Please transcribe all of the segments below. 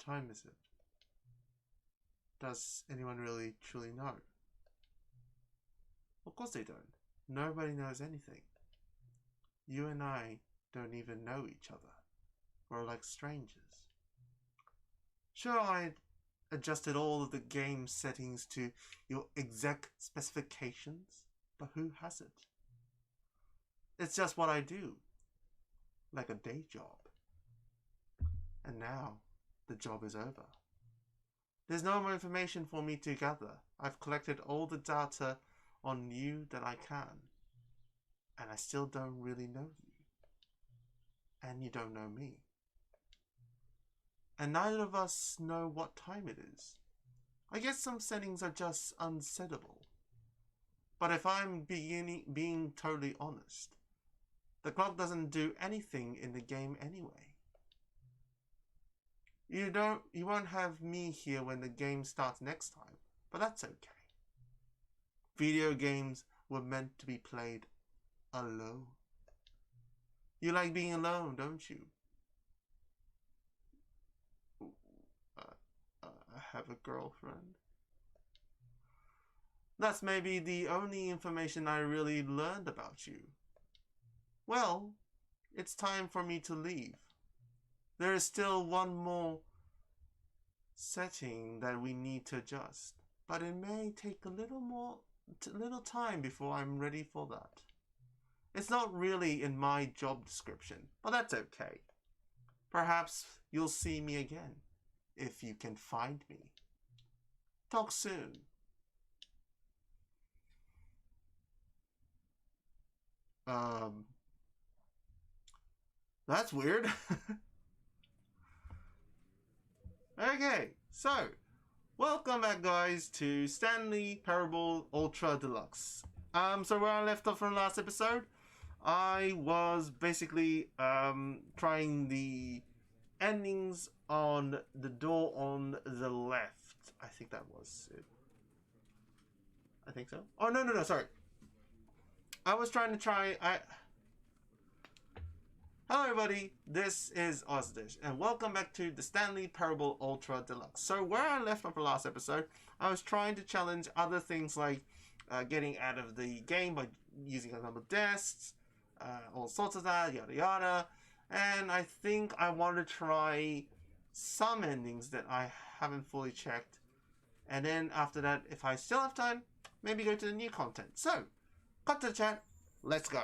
time is it? Does anyone really truly know? Of course they don't. Nobody knows anything. You and I don't even know each other. We're like strangers. Sure, I adjusted all of the game settings to your exact specifications, but who hasn't? It's just what I do, like a day job. And now, the job is over. There's no more information for me to gather. I've collected all the data on you that I can. And I still don't really know you. And you don't know me. And neither of us know what time it is. I guess some settings are just unsettable. But if I'm being totally honest, the clock doesn't do anything in the game anyway. You won't have me here when the game starts next time, but that's okay. Video games were meant to be played alone. You like being alone, don't you? I have a girlfriend. That's maybe the only information I really learned about you. Well, it's time for me to leave. There is still one more setting that we need to adjust, but it may take a little time before I'm ready for that. It's not really in my job description, but that's okay. Perhaps you'll see me again, if you can find me. Talk soon. That's weird. Okay, so welcome back, guys, to Stanley Parable Ultra Deluxe. So where I left off from last episode, I was basically trying the endings on the door on the left. I think that was it. I think so. Oh no, sorry. I was trying to Hello everybody, this is AusDish, and welcome back to the Stanley Parable Ultra Deluxe. So where I left off the last episode, I was trying to challenge other things like getting out of the game by using a number of discs, all sorts of that, yada yada. And I think I want to try some endings that I haven't fully checked. And then after that, if I still have time, maybe go to the new content. So, cut to the chat, let's go.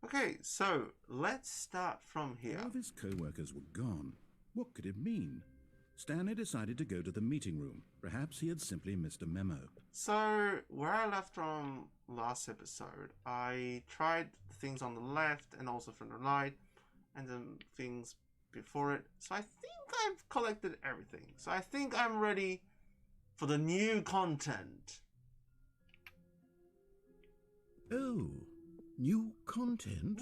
Okay, so let's start from here. All of his co-workers were gone. What could it mean? Stanley decided to go to the meeting room. Perhaps he had simply missed a memo. So, where I left from last episode, I tried the things on the left and also from the right, and the things before it. So I think I've collected everything. So I think I'm ready for the new content. Oh, new content?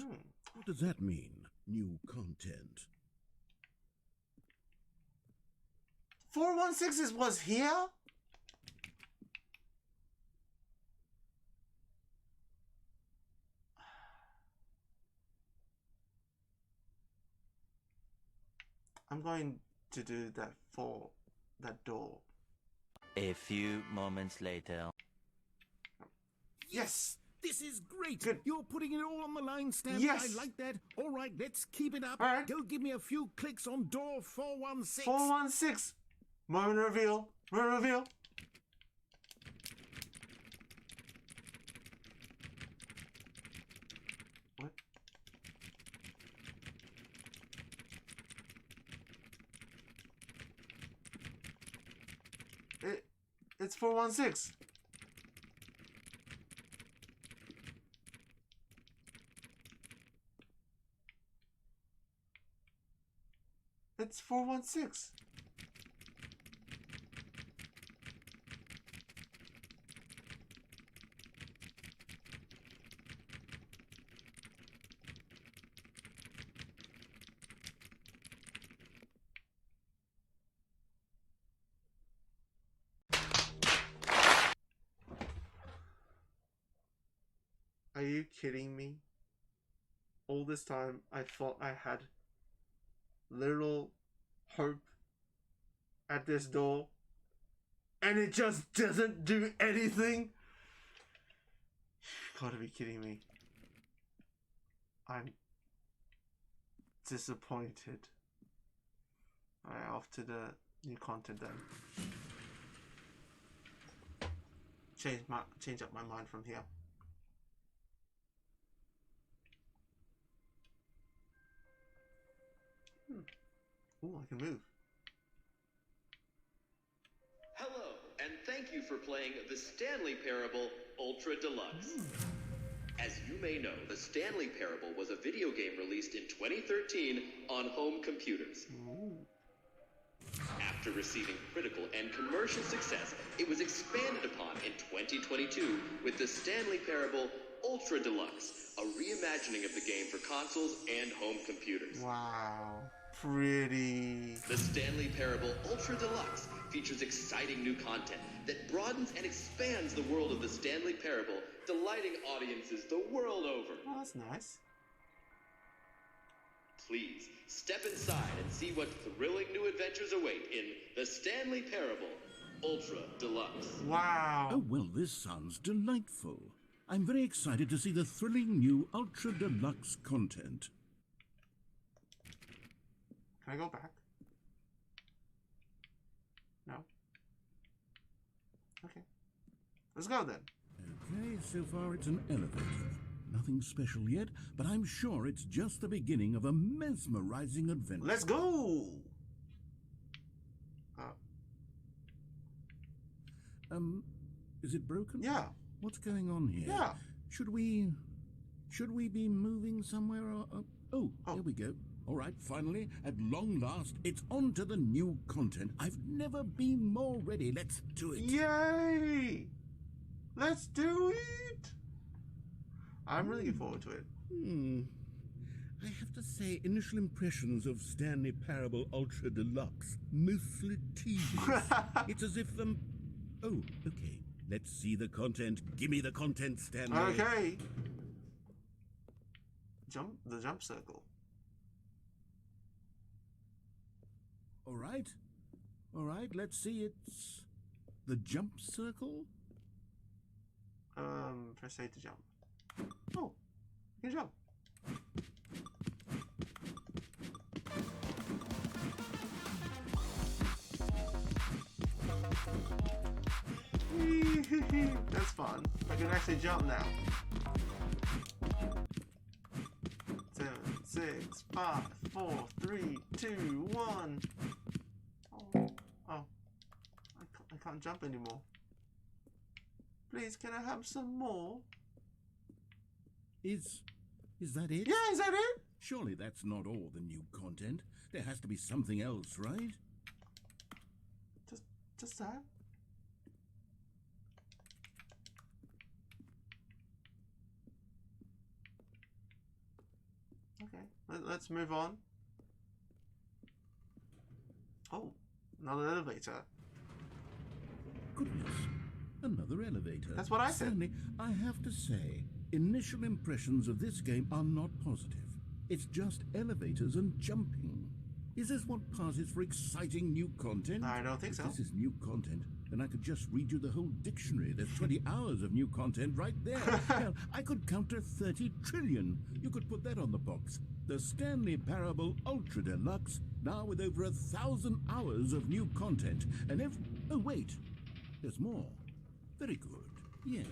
What does that mean, new content? 416 was here? I'm going to do that for that door. A few moments later. Yes! This is great! Good. You're putting it all on the line, Stanley. Yes! I like that. All right, let's keep it up. All right. Go give me a few clicks on door 416. 416! Moment reveal! Moment reveal! What? It's 416! It's 416. Are you kidding me? All this time I thought I had little hope at this door and it just doesn't do anything? You gotta be kidding me. I'm disappointed. Alright, off to the new content then. Change up my mind from here. Ooh, I can move. Hello, and thank you for playing The Stanley Parable Ultra Deluxe. As you may know, The Stanley Parable was a video game released in 2013 on home computers. Ooh. After receiving critical and commercial success, it was expanded upon in 2022 with The Stanley Parable Ultra Deluxe, a reimagining of the game for consoles and home computers. Wow. Pretty. The Stanley Parable Ultra Deluxe features exciting new content that broadens and expands the world of the Stanley Parable, delighting audiences the world over. Oh, that's nice. Please, step inside and see what thrilling new adventures await in The Stanley Parable Ultra Deluxe. Wow. Oh, well, this sounds delightful. I'm very excited to see the thrilling new Ultra Deluxe content. Can I go back? No? Okay. Let's go then. Okay, so far it's an elevator. Nothing special yet, but I'm sure it's just the beginning of a mesmerizing adventure. Let's go! Is it broken? Yeah. What's going on here? Yeah. Should we be moving somewhere? Oh, here we go. All right, finally, at long last, it's on to the new content. I've never been more ready. Let's do it. Yay! Let's do it! I'm really looking forward to it. I have to say, initial impressions of Stanley Parable Ultra Deluxe, mostly tedious. It's as if, oh, okay. Let's see the content. Give me the content, Stanley. Okay. The jump circle. All right, let's see. It's the jump circle. Press A to jump. Oh, you can jump. That's fun. I can actually jump now. 7, 6, 5, 4, 3, 2, 1. Oh, I can't jump anymore. Please, can I have some more? Is that it? Yeah, is that it? Surely that's not all the new content. There has to be something else, right? Just that? Okay, let's move on. Oh, another elevator. Goodness, another elevator. That's what I said. Stanley, I have to say, initial impressions of this game are not positive. It's just elevators and jumping. Is this what passes for exciting new content? I don't think so. If this is new content, then I could just read you the whole dictionary. There's 20 hours of new content right there. Hell, I could counter 30 trillion. You could put that on the box. The Stanley Parable Ultra Deluxe, now with over 1,000 hours of new content. And oh, wait. There's more. Very good. Yes.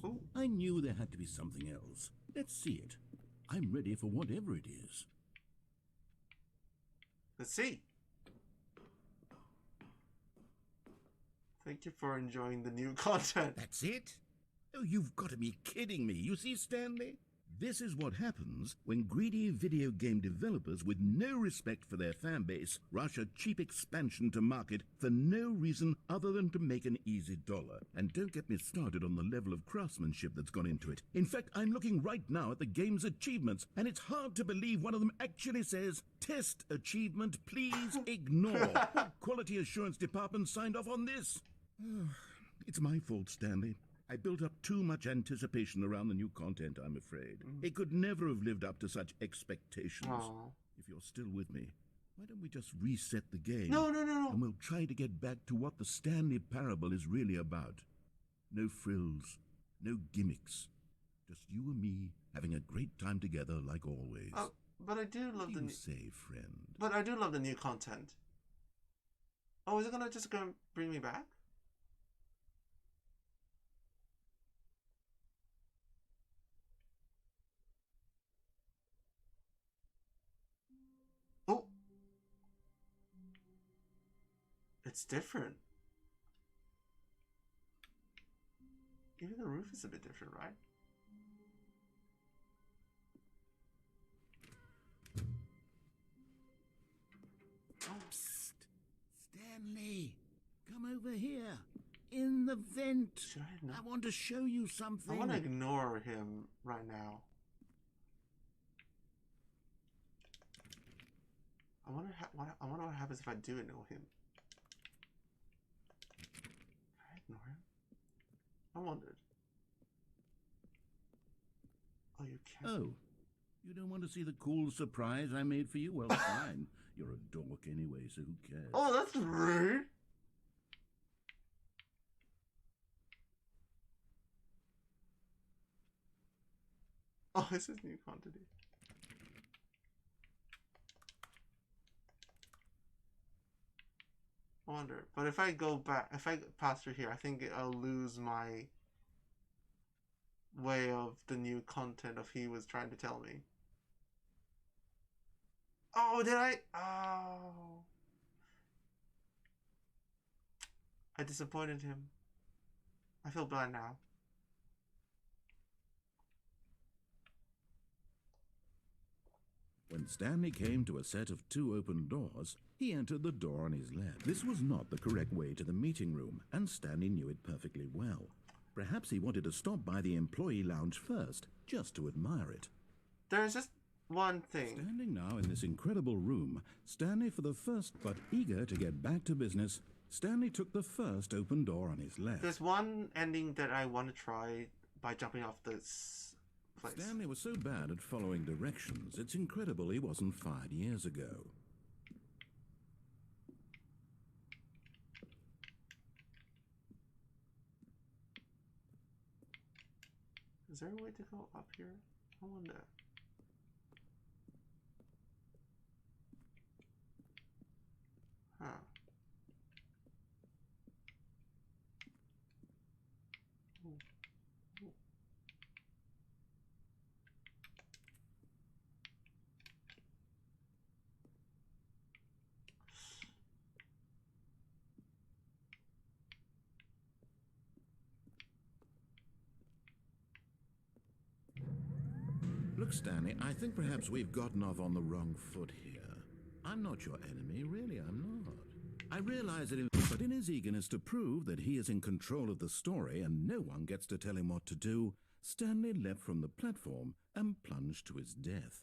Ooh. I knew there had to be something else. Let's see it. I'm ready for whatever it is. Let's see. Thank you for enjoying the new content. That's it? Oh, you've got to be kidding me. You see, Stanley? This is what happens when greedy video game developers with no respect for their fan base rush a cheap expansion to market for no reason other than to make an easy dollar. And don't get me started on the level of craftsmanship that's gone into it. In fact, I'm looking right now at the game's achievements, and it's hard to believe one of them actually says, "Test achievement, please ignore." What quality assurance department signed off on this? It's my fault, Stanley. I built up too much anticipation around the new content, I'm afraid. It could never have lived up to such expectations. Aww. If you're still with me, Why don't we just reset the game? No. And we'll try to get back to what the Stanley Parable is really about. No frills, no gimmicks. Just you and me having a great time together like always. But I do love What do you say, friend? But I do love the new content. Oh, is it gonna just go bring me back? Oh, it's different. Even the roof is a bit different, right? Psst. Stanley, come over here. In the vent. Should I ignore? I want to show you something. I want to ignore him right now. I wonder what happens if I do ignore him. Can I ignore him? I wondered. Oh, you can't. Oh, you don't want to see the cool surprise I made for you? Well, fine. You're a dork anyway, so who cares? Oh, that's rude. Oh, this is new quantity. I wonder, but if I go back, if I pass through here, I think I'll lose my way of the new content of he was trying to tell me. Oh, did I? Oh. I disappointed him. I feel bad now. When Stanley came to a set of 2 open doors, he entered the door on his left. This was not the correct way to the meeting room, and Stanley knew it perfectly well. Perhaps he wanted to stop by the employee lounge first, just to admire it. There's just one thing. Standing now in this incredible room, Stanley for the first, but eager to get back to business, Stanley took the first open door on his left. There's one ending that I want to try by jumping off this place. Stanley was so bad at following directions, it's incredible he wasn't fired years ago. Is there a way to go up here? I wonder. Huh. Ooh. Ooh. Look, Stanley, I think perhaps we've gotten off on the wrong foot here. I'm not your enemy, really, I'm not. I realize that but in his eagerness to prove that he is in control of the story and no one gets to tell him what to do, Stanley leapt from the platform and plunged to his death.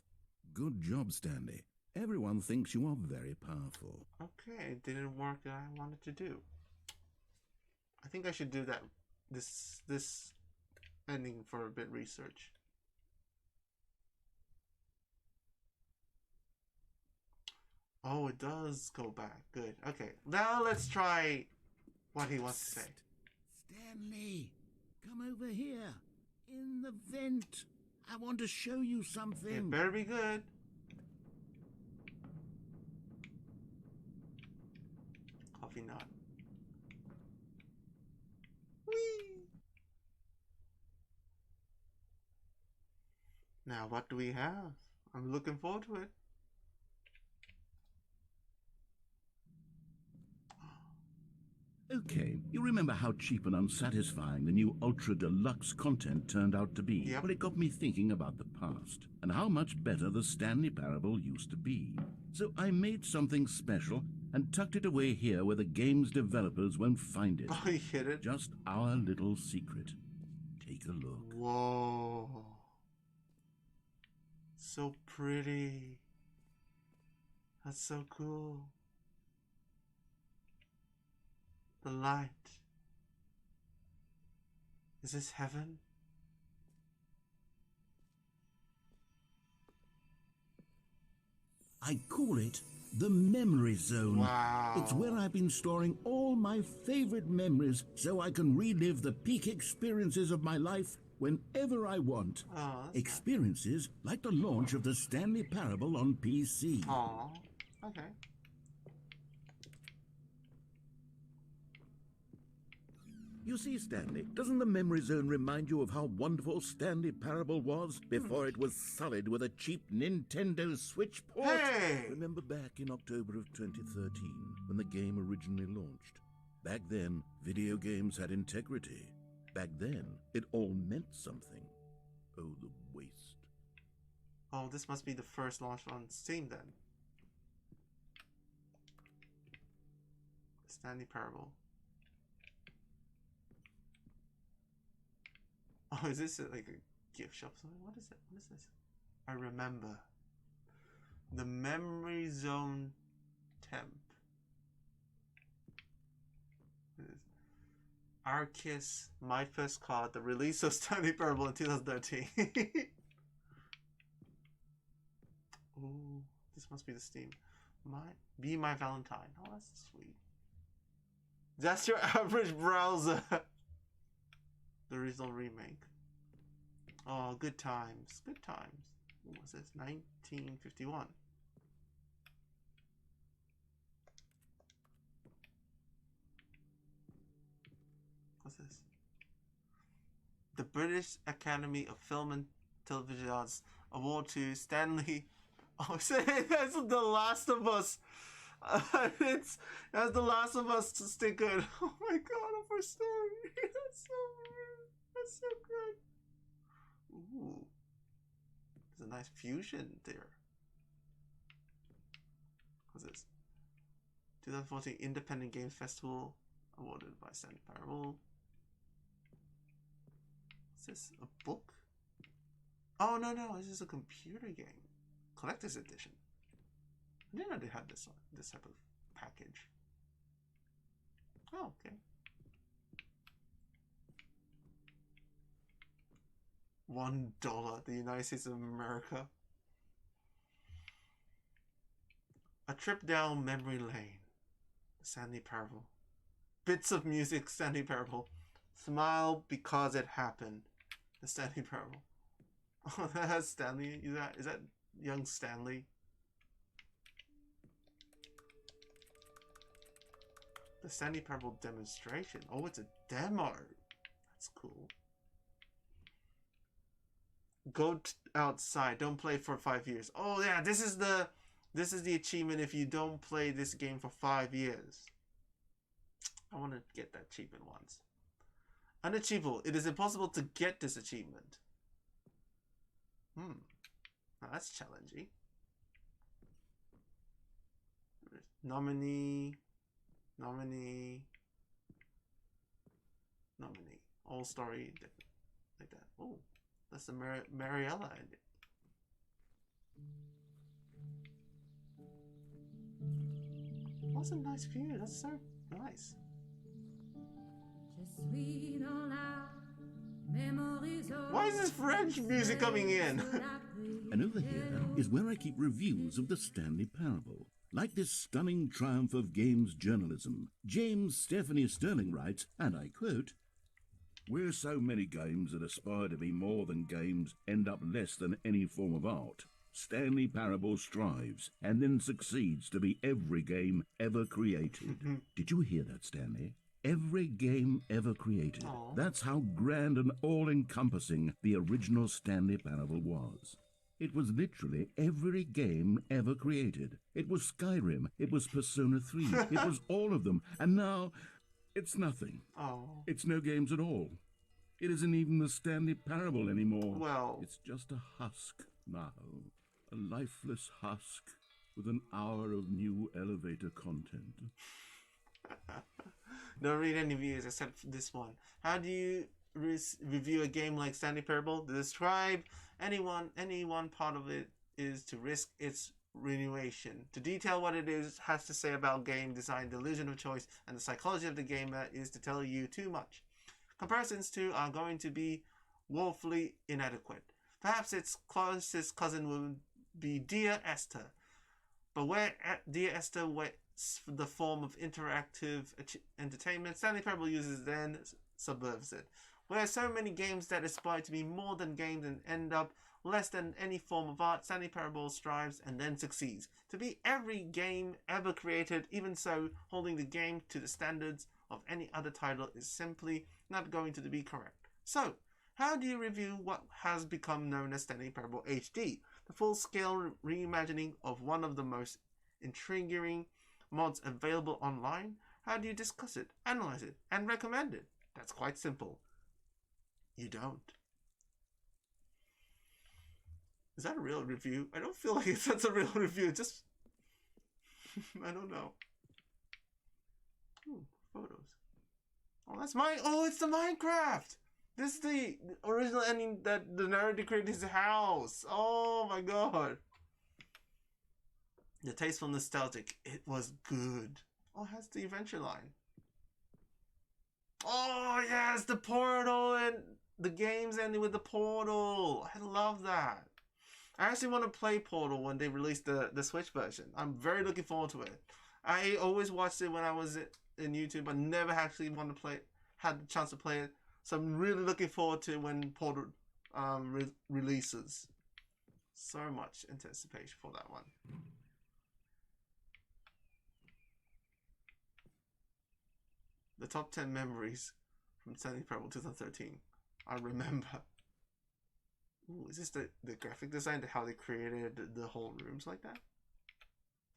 Good job, Stanley. Everyone thinks you are very powerful. Okay, it didn't work that I wanted to do. I think I should do that. This ending for a bit research. Oh, it does go back. Good. Okay, now let's try what he wants to say. Stanley, come over here. In the vent. I want to show you something. It better be good. Coffee nut. Whee! Now, what do we have? I'm looking forward to it. Okay, you remember how cheap and unsatisfying the new Ultra Deluxe content turned out to be? Yep. Well, it got me thinking about the past and how much better the Stanley Parable used to be. So I made something special and tucked it away here where the game's developers won't find it. Oh, you hit it? Just our little secret. Take a look. Whoa. So pretty. That's so cool. The light. Is this heaven? I call it The Memory Zone. Wow. It's where I've been storing all my favorite memories so I can relive the peak experiences of my life whenever I want. Oh, that's Experiences like the launch of the Stanley Parable on PC. nice. Aw, okay. You see, Stanley, doesn't the Memory Zone remind you of how wonderful Stanley Parable was before it was sullied with a cheap Nintendo Switch port? Hey! Remember back in October of 2013 when the game originally launched? Back then, video games had integrity. Back then, it all meant something. Oh, the waste. Oh, this must be the first launch on Steam then. Stanley Parable. Oh, is this like a gift shop? What is it? What is this? I remember. The Memory Zone Temp. Arceus, My First Card, the release of Stanley Parable in 2013. Ooh, this must be the Steam. Be My Valentine. Oh, that's sweet. That's your average browser. The original remake. Oh, good times. Good times. What was this? 1951. What's this? The British Academy of Film and Television Arts award to Stanley. Oh, that's The Last of Us. That's The Last of Us sticker. Oh my god, a first story. That's so good. Ooh. There's a nice fusion there. What's this? 2014 Independent Games Festival awarded by Stanley Parable. Is this a book? Oh no, this is a computer game. Collector's edition. I didn't know they had this type of package. Oh, okay. $1, the United States of America. A trip down memory lane. Stanley Parable. Bits of music, Stanley Parable. Smile because it happened. The Stanley Parable. Oh, that has Stanley. Is that young Stanley? The Stanley Parable demonstration. Oh, it's a demo. That's cool. Go outside. Don't play for 5 years. Oh yeah, this is the achievement if you don't play this game for 5 years. I want to get that achievement once. Unachievable. It is impossible to get this achievement. Now that's challenging. Nominee. All story. Like that. Oh, that's the Mariella ending. That's a nice view. That's so nice. Why is this French music coming in? And over here is where I keep reviews of the Stanley Parable. Like this stunning triumph of games journalism, James Stephanie Sterling writes, and I quote, "Where so many games that aspire to be more than games end up less than any form of art, Stanley Parable strives and then succeeds to be every game ever created." Did you hear that, Stanley? Every game ever created. Aww. That's how grand and all-encompassing the original Stanley Parable was. It was literally every game ever created. It was Skyrim, it was Persona 3, it was all of them, and now it's nothing. Oh. It's no games at all. It isn't even the Stanley Parable anymore. Well. It's just a husk now. A lifeless husk with an hour of new elevator content. Don't read any reviews except this one. How do you review a game like Stanley Parable? Describe any one part of it is to risk its renewation. To detail what it has to say about game design, the illusion of choice, and the psychology of the game that is to tell you too much. Comparisons to are going to be woefully inadequate. Perhaps its closest cousin would be Dear Esther, But where Dear Esther waits for the form of interactive entertainment, Stanley Parable uses then subverts it. Where so many games that aspire to be more than games and end up less than any form of art, Stanley Parable strives and then succeeds to be every game ever created. Even so, holding the game to the standards of any other title is simply not going to be correct. So, how do you review what has become known as Stanley Parable HD, the full-scale reimagining of one of the most intriguing mods available online? How do you discuss it, analyze it, and recommend it? That's quite simple. You don't. Is that a real review? I don't feel like that's a real review. Just, I don't know. Ooh, photos. Oh, that's mine. Oh, it's the Minecraft. This is the original ending that the narrator created his house. Oh my god. The tasteful nostalgic. It was good. Oh, it has the adventure line. Oh yes, the portal, and the game's ending with the portal. I love that. I actually want to play Portal when they release the Switch version. I'm very looking forward to it. I always watched it when I was in YouTube. I never actually had the chance to play it. So I'm really looking forward to when Portal releases. So much anticipation for that one. The top 10 memories from Stanley Parable 2013. I remember. Ooh, is this the graphic design, how they created the whole rooms like that?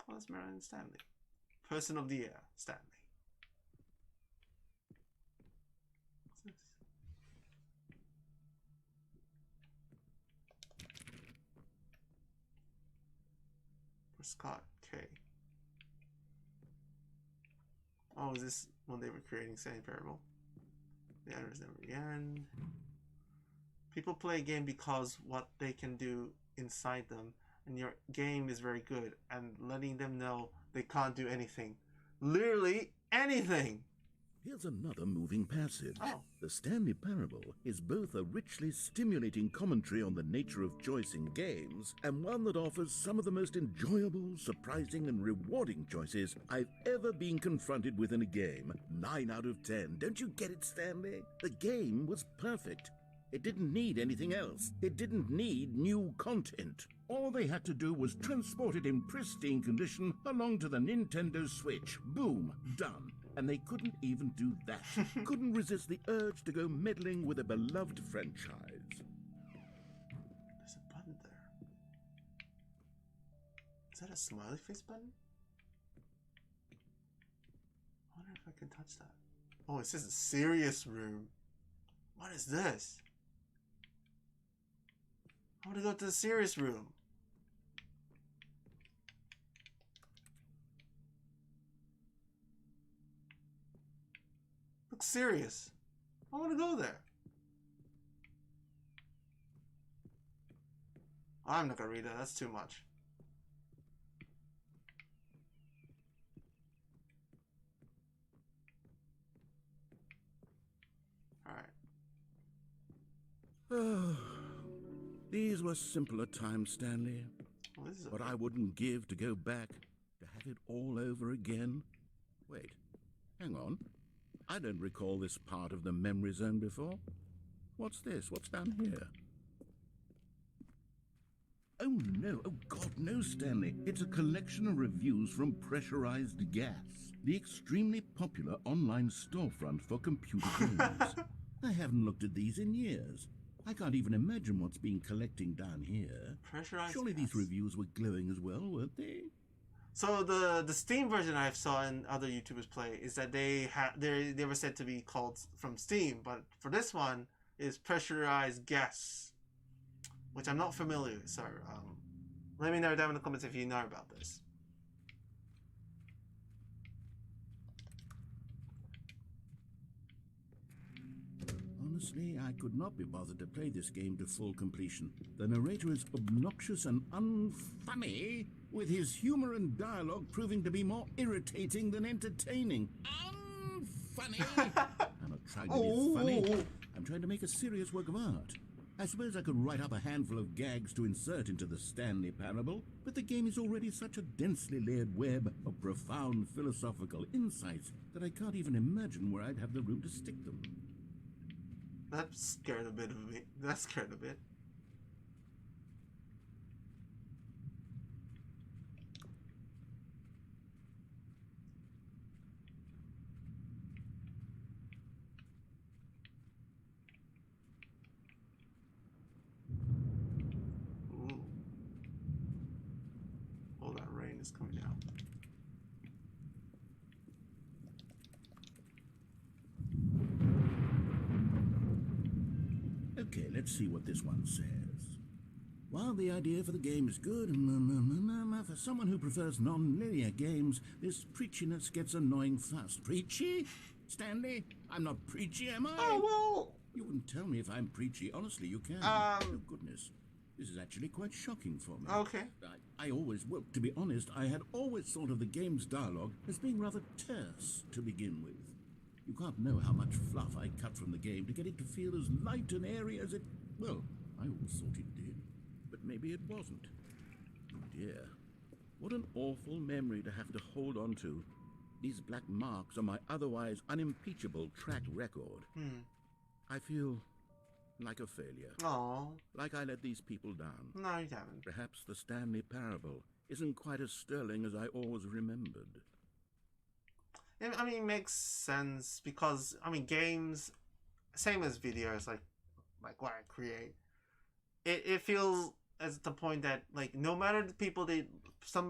Oh, that's Marilyn Stanley. Person of the Year, Stanley. What's this? For Scott K. Oh, is this when they were creating Stanley Parable? The editors never again. People play a game because what they can do inside them, and your game is very good, and letting them know they can't do anything. Literally anything! Here's another moving passage. Oh. The Stanley Parable is both a richly stimulating commentary on the nature of choice in games, and one that offers some of the most enjoyable, surprising, and rewarding choices I've ever been confronted with in a game. 9 out of 10. Don't you get it, Stanley? The game was perfect. It didn't need anything else. It didn't need new content. All they had to do was transport it in pristine condition along to the Nintendo Switch. Boom, done. And they couldn't even do that. Couldn't resist the urge to go meddling with a beloved franchise. There's a button there. Is that a smiley face button? I wonder if I can touch that. Oh, it says a serious room. What is this? I want to go to the serious room. Looks serious. I want to go there. I'm not gonna read that. That's too much. Alright. These were simpler times, Stanley. Well, this is What I wouldn't give to go back, to have it all over again. Wait, hang on. I don't recall this part of the memory zone before. What's this? What's down here? Oh no, oh God, no, Stanley. It's a collection of reviews from Pressurized Gas, the extremely popular online storefront for computer games. I haven't looked at these in years. I can't even imagine what's been collecting down here. Pressurized Surely Gas. these reviews were glowing as well, weren't they? So the Steam version I saw and other YouTubers play is that they were said to be called from Steam, but for this one is Pressurized Gas, which I'm not familiar with. So let me know down in the comments if you know about this. Honestly, I could not be bothered to play this game to full completion. The narrator is obnoxious and unfunny, with his humor and dialogue proving to be more irritating than entertaining. Unfunny! I'm not trying to be funny. I'm trying to make a serious work of art. I suppose I could write up a handful of gags to insert into the Stanley Parable, but the game is already such a densely layered web of profound philosophical insights that I can't even imagine where I'd have the room to stick them. That scared a bit of me. That scared a bit. Ooh. All that rain is coming out. Okay, let's see what this one says. While the idea for the game is good, for someone who prefers non-linear games, this preachiness gets annoying fast. Preachy? Stanley? I'm not preachy, am I? Oh, well... You wouldn't tell me if I'm preachy. Honestly, you can. Oh, goodness. This is actually quite shocking for me. okay. Well, to be honest, I had always thought of the game's dialogue as being rather terse to begin with. You can't know how much fluff I cut from the game to get it to feel as light and airy as it... Well, I always thought it did. But maybe it wasn't. Oh dear. What an awful memory to have to hold on to. These black marks on my otherwise unimpeachable track record. I feel like a failure. Oh. Like I let these people down. No, you haven't. Perhaps the Stanley Parable isn't quite as sterling as I always remembered. I mean, it makes sense because, I mean, games, same as videos, like what I create, it feels as the point that, like, no matter the people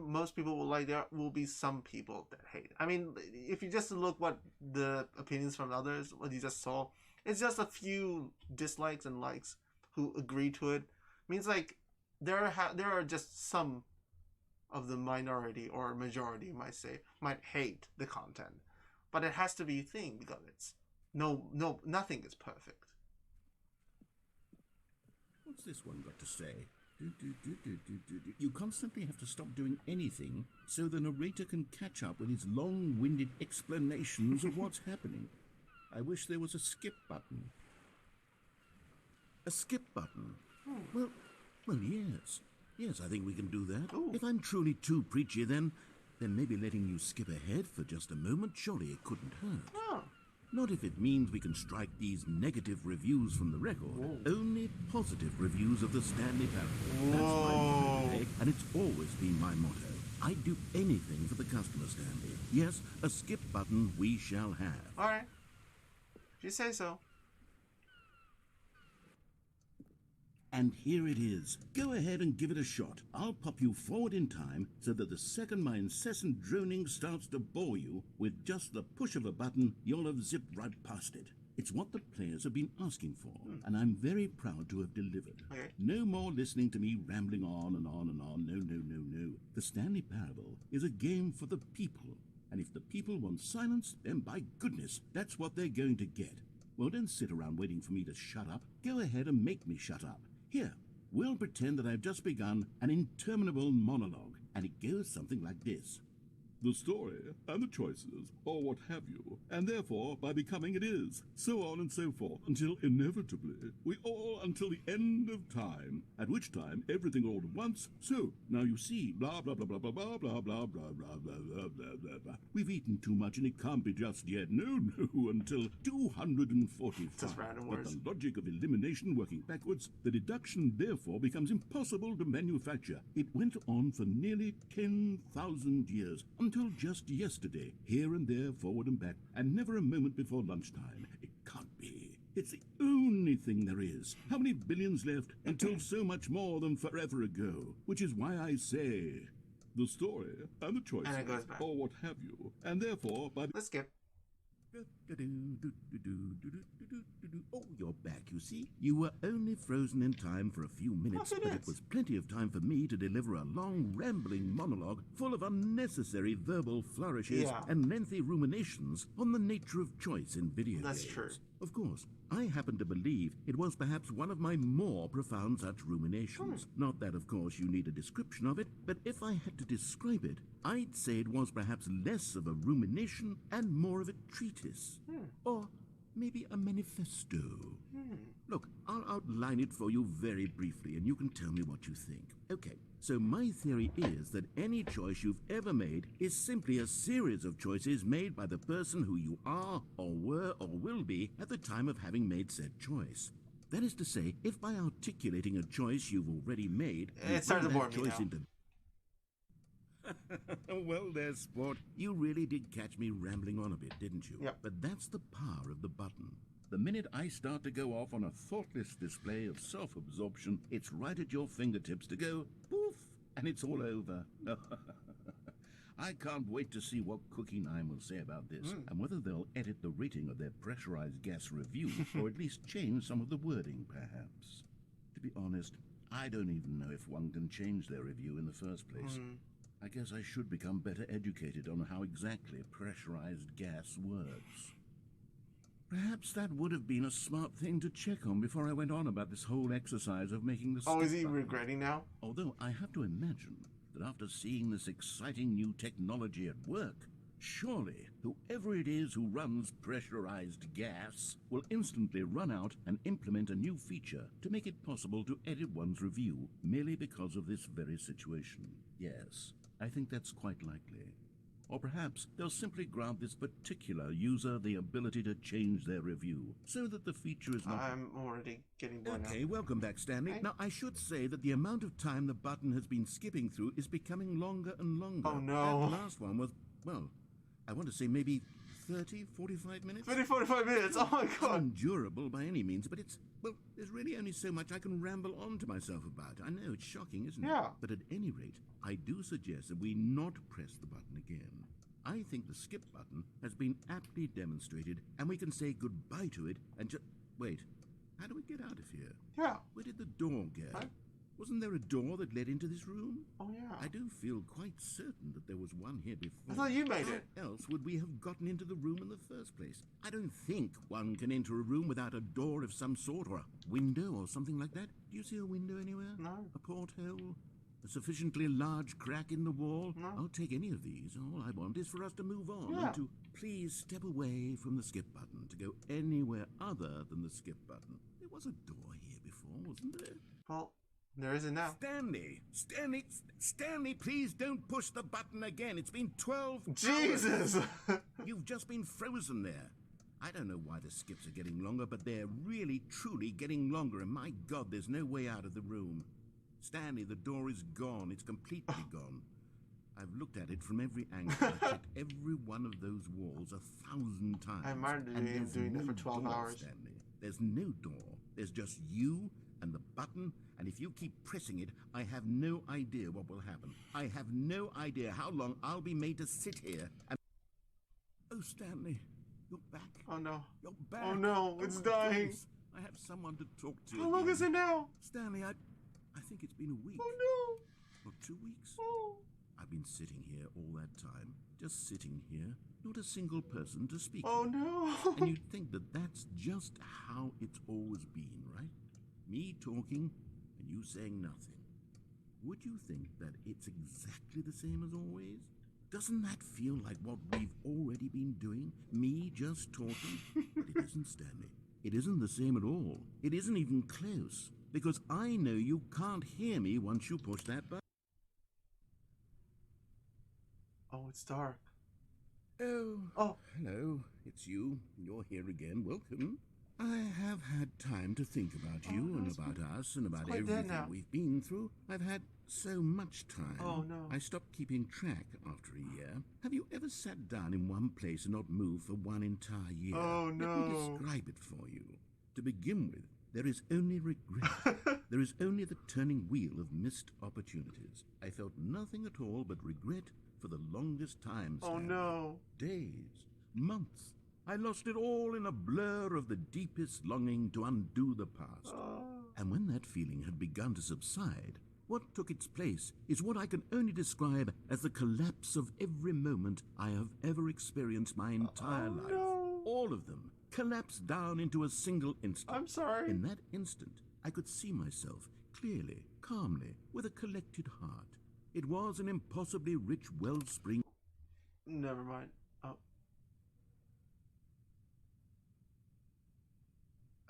most people will like, there will be some people that hate. I mean, if you just look what the opinions from others, what you just saw, it's just a few dislikes and likes who agree to it. Means, like, there are just some of the minority or majority, you might say, might hate the content, but it has to be a thing because it's nothing is perfect. What's this one got to say? You constantly have to stop doing anything so the narrator can catch up with his long-winded explanations of what's happening. I wish there was a skip button. A skip button? Well, yes. Yes, I think we can do that. Ooh. If I'm truly too preachy, then maybe letting you skip ahead for just a moment, surely it couldn't hurt. Oh. Not if it means we can strike these negative reviews from the record. Whoa. Only positive reviews of the Stanley Parable. That's my motto today, and it's always been my motto. I'd do anything for the customer, Stanley. Yes, a skip button we shall have. All right. If you say so. And here it is. Go ahead and give it a shot. I'll pop you forward in time so that the second my incessant droning starts to bore you, with just the push of a button, you'll have zipped right past it. It's what the players have been asking for, and I'm very proud to have delivered. Okay. No more listening to me rambling on and on and on. No. The Stanley Parable is a game for the people, and if the people want silence, then by goodness, that's what they're going to get. Well, don't sit around waiting for me to shut up. Go ahead and make me shut up. Here, we'll pretend that I've just begun an interminable monologue, and it goes something like this. The story and the choices, or what have you, and therefore by becoming it is, so on and so forth, until inevitably we all until the end of time, at which time everything all at once. So now you see, blah blah blah blah blah blah blah blah blah blah blah blah blah blah blah. We've eaten too much and it can't be just yet. No, until 245. Just random But words. the logic of elimination working backwards, the deduction therefore becomes impossible to manufacture. It went on for nearly 10,000 years. Until just yesterday, here and there, forward and back, and never a moment before lunchtime. It can't be. It's the only thing there is. How many billions left until so much more than forever ago? Which is why I say, the story and the choices, And it goes back. or what have you, and therefore by... Let's skip. Oh, you're back, you see. You were only frozen in time for a few minutes, Yes, it but is. it was plenty of time for me to deliver a long, rambling monologue full of unnecessary verbal flourishes Yeah. and lengthy ruminations on the nature of choice in video That's games. true. Of course, I happen to believe it was perhaps one of my more profound such ruminations. Not that, of course, you need a description of it, but if I had to describe it, I'd say it was perhaps less of a rumination and more of a treatise. Or Maybe a manifesto. Look, I'll outline it for you very briefly, and you can tell me what you think. Okay, so my theory is that any choice you've ever made is simply a series of choices made by the person who you are, or were, or will be at the time of having made said choice. That is to say, if by articulating a choice you've already made, you It's starting to bring bore that me choice now. into... Well, there, sport. You really did catch me rambling on a bit, didn't you? Yep. But that's the power of the button. The minute I start to go off on a thoughtless display of self-absorption, it's right at your fingertips to go poof, and it's all over. I can't wait to see what Cookie 9 will say about this, and whether they'll edit the rating of their pressurized gas review, or at least change some of the wording, perhaps. To be honest, I don't even know if one can change their review in the first place. I guess I should become better educated on how exactly pressurized gas works. Perhaps that would have been a smart thing to check on before I went on about this whole exercise of making the Oh, is skip he button. regretting now? Although I have to imagine that after seeing this exciting new technology at work, surely whoever it is who runs pressurized gas will instantly run out and implement a new feature to make it possible to edit one's review merely because of this very situation. Yes, I think that's quite likely. Or perhaps they'll simply grant this particular user the ability to change their review, so that the feature is not... I'm already getting bored now. Okay, welcome back, Stanley. Hey. Now, I should say that the amount of time the button has been skipping through is becoming longer and longer. Oh, no. That last one was, well, I want to say maybe 30, 45 minutes? 45 minutes, oh my god! Unendurable by any means, but it's, well, there's really only so much I can ramble on to myself about. I know, it's shocking, isn't it? Yeah. But at any rate, I do suggest that we not press the button again. I think the skip button has been aptly demonstrated, and we can say goodbye to it and just... Wait, how do we get out of here? Yeah. Where did the door go? What? Wasn't there a door that led into this room? Oh yeah. I do feel quite certain that there was one here before. I thought you made it. How else would we have gotten into the room in the first place? I don't think one can enter a room without a door of some sort, or a window, or something like that. Do you see a window anywhere? No. A porthole? A sufficiently large crack in the wall? No. I'll take any of these. All I want is for us to move on Yeah. and to please step away from the skip button, to go anywhere other than the skip button. There was a door here before, wasn't there? Well, there isn't now. Stanley, please don't push the button again. It's been 12 hours. Jesus! You've just been frozen there. I don't know why the skips are getting longer, but they're really, truly getting longer, and my God, there's no way out of the room. Stanley, the door is gone. It's completely gone. I've looked at it from every angle. I've checked every one of those walls 1,000 times. I admired and him there's doing no it for 12 door, hours. Stanley. There's no door. There's just you and the button, and if you keep pressing it, I have no idea what will happen. I have no idea how long I'll be made to sit here and... Oh, Stanley, you're back. Oh no. You're back. Oh no, it's my dying. goodness. I have someone to talk to. How long again. is it now? Stanley, I think it's been a week. Oh Or 2 weeks. no. Oh. I've been sitting here all that time. Just sitting here. Not a single person to speak Oh with. no. And you'd think that that's just how it's always been, right? Me talking and you saying nothing. Would you think that it's exactly the same as always? Doesn't that feel like what we've already been doing? Me just talking? But it isn't, Stanley. It isn't the same at all. It isn't even close. Because I know you can't hear me once you push that button. Oh, it's dark. Oh. Oh. Hello. It's you. You're here again. Welcome. I have had time to think about you and it's about us and about quite dead everything now. we've been through. I've had so much time. Oh, no. I stopped keeping track after a year. Have you ever sat down in one place and not moved for one entire year? Oh, Let me no. describe it for you. To begin with, there is only regret. There is only the turning wheel of missed opportunities. I felt nothing at all but regret for the longest time. Oh Stanley. no. Days, months. I lost it all in a blur of the deepest longing to undo the past. Oh. And when that feeling had begun to subside, what took its place is what I can only describe as the collapse of every moment I have ever experienced my entire life. no. All of them collapsed down into a single instant. I'm sorry. In that instant, I could see myself clearly, calmly, with a collected heart. It was an impossibly rich wellspring. Never mind. Oh.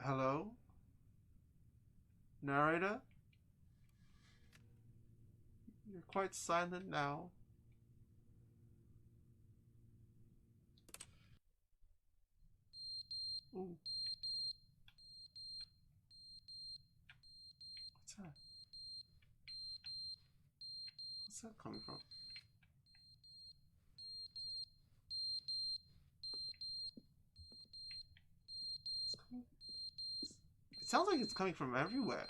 Hello? Narrator? You're quite silent now. Ooh. What's that? What's that coming from? It sounds like it's coming from everywhere.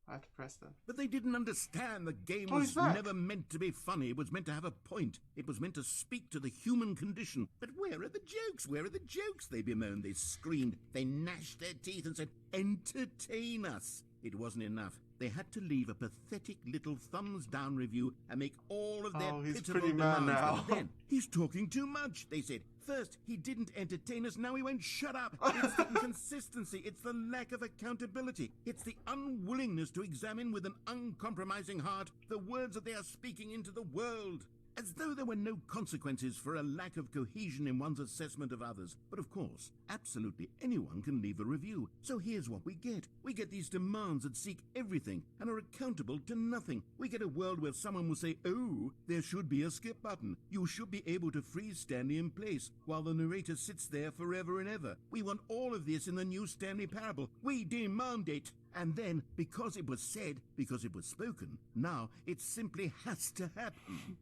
I have to press them. But they didn't understand the game Oh, was he's back. never meant to be funny. It was meant to have a point. It was meant to speak to the human condition. But where are the jokes? Where are the jokes? They bemoaned, they screamed, they gnashed their teeth and said, entertain us. It wasn't enough. They had to leave a pathetic little thumbs-down review and make all of their Oh, he's pitiful pretty mad demands. now. But then, he's talking too much, they said. First, he didn't entertain us, now he won't shut up. It's the inconsistency, it's the lack of accountability, it's the unwillingness to examine with an uncompromising heart the words that they are speaking into the world. As though there were no consequences for a lack of cohesion in one's assessment of others. But of course, absolutely anyone can leave a review. So here's what we get. We get these demands that seek everything and are accountable to nothing. We get a world where someone will say, oh, there should be a skip button. You should be able to freeze Stanley in place while the narrator sits there forever and ever. We want all of this in the new Stanley Parable. We demand it. And then, because it was said, because it was spoken, now it simply has to happen.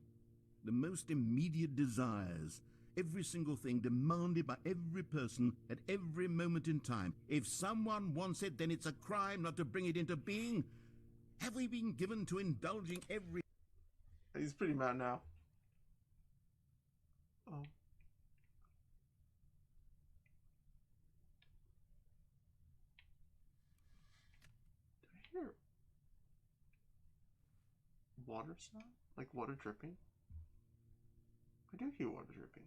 The most immediate desires, every single thing demanded by every person at every moment in time. If someone wants it, then it's a crime not to bring it into being. Have we been given to indulging every... He's pretty mad now. Oh. Do I hear water sound? Like water dripping? I do hear water dripping.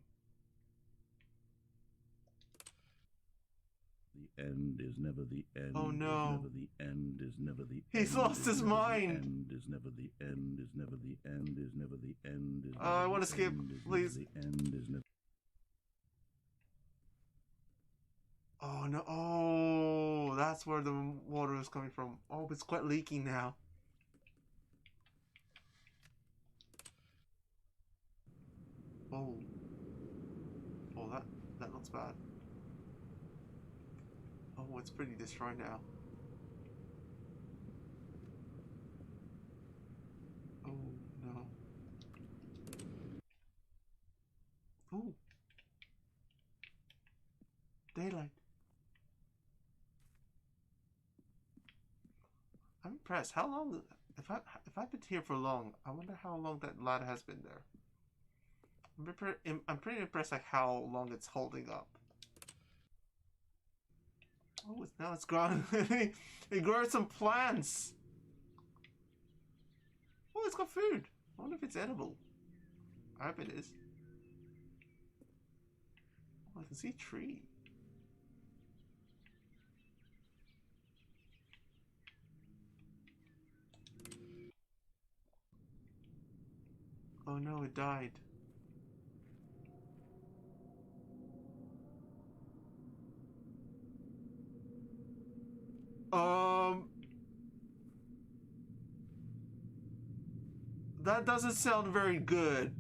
The end is never the end. Oh no. Is never the end is never the He's end. lost his mind. End is never the end is never the end is never the end is never I want to the skip, end is never please. The end is never... Oh no. Oh, that's where the water is coming from. Oh, it's quite leaking now. Oh. Oh, that looks bad. Oh, it's pretty destroyed now. Oh, no. Oh. Daylight. I'm impressed. How long? If I've been here for long, I wonder how long that ladder has been there. I'm pretty impressed like how long it's holding up. Oh, now it's grown. It grew some plants. Oh, it's got food. I wonder if it's edible. I hope it is. Oh, I can see a tree. Oh no, it died. That doesn't sound very good.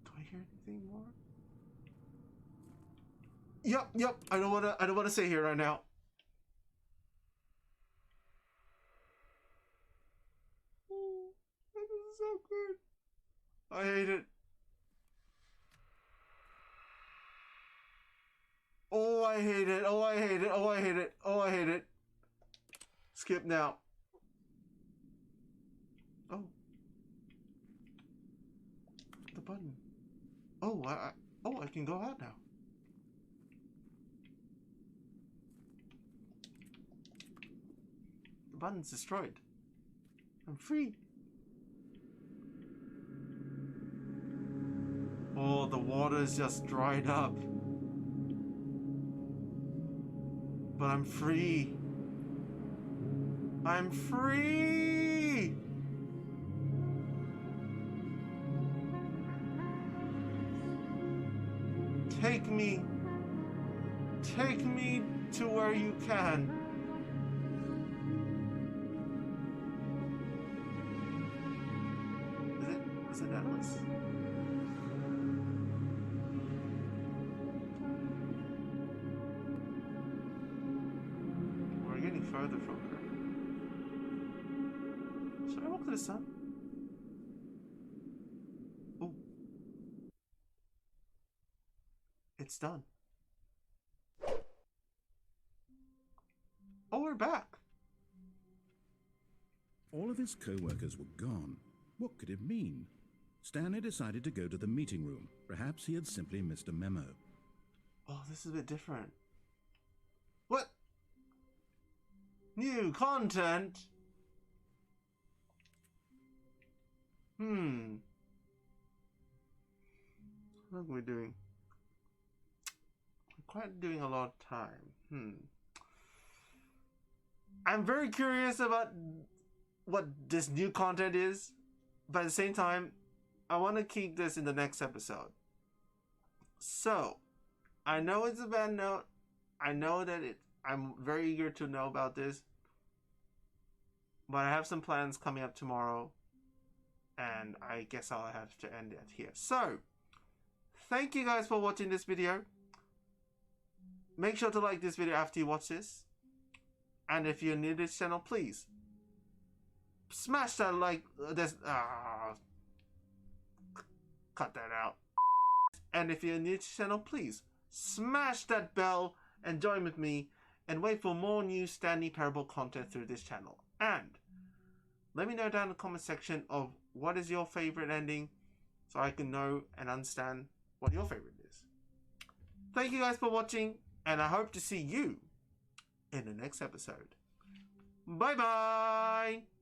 Do I hear anything more? Yep. I don't wanna say here right now. Oh, this is so good. I hate it. Oh, I hate it. Oh, I hate it. Oh, I hate it. Oh, I hate it. Skip now. Oh. The button. Oh, I can go out now. The button's destroyed. I'm free. Oh, the water's just dried up. But I'm free. I'm free! Take me to where you can. Is it endless? We're getting further from her. Should I walk to the sun? Oh. It's done. Oh, we're back. All of his co-workers were gone. What could it mean? Stanley decided to go to the meeting room. Perhaps he had simply missed a memo. Oh, this is a bit different. What? New content? What are we doing? We're quite doing a lot of time. I'm very curious about what this new content is, but at the same time, I want to keep this in the next episode. So, I know it's a bad note. I know that I'm very eager to know about this, but I have some plans coming up tomorrow, and I guess I'll have to end it here. So, thank you guys for watching this video. Make sure to like this video after you watch this. And if you're new to this channel, please smash that like. Cut that out. And if you're new to this channel, please smash that bell and join with me and wait for more new Stanley Parable content through this channel. And let me know down in the comment section of what is your favorite ending, so I can know and understand what your favorite is. Thank you guys for watching, and I hope to see you in the next episode. Bye bye!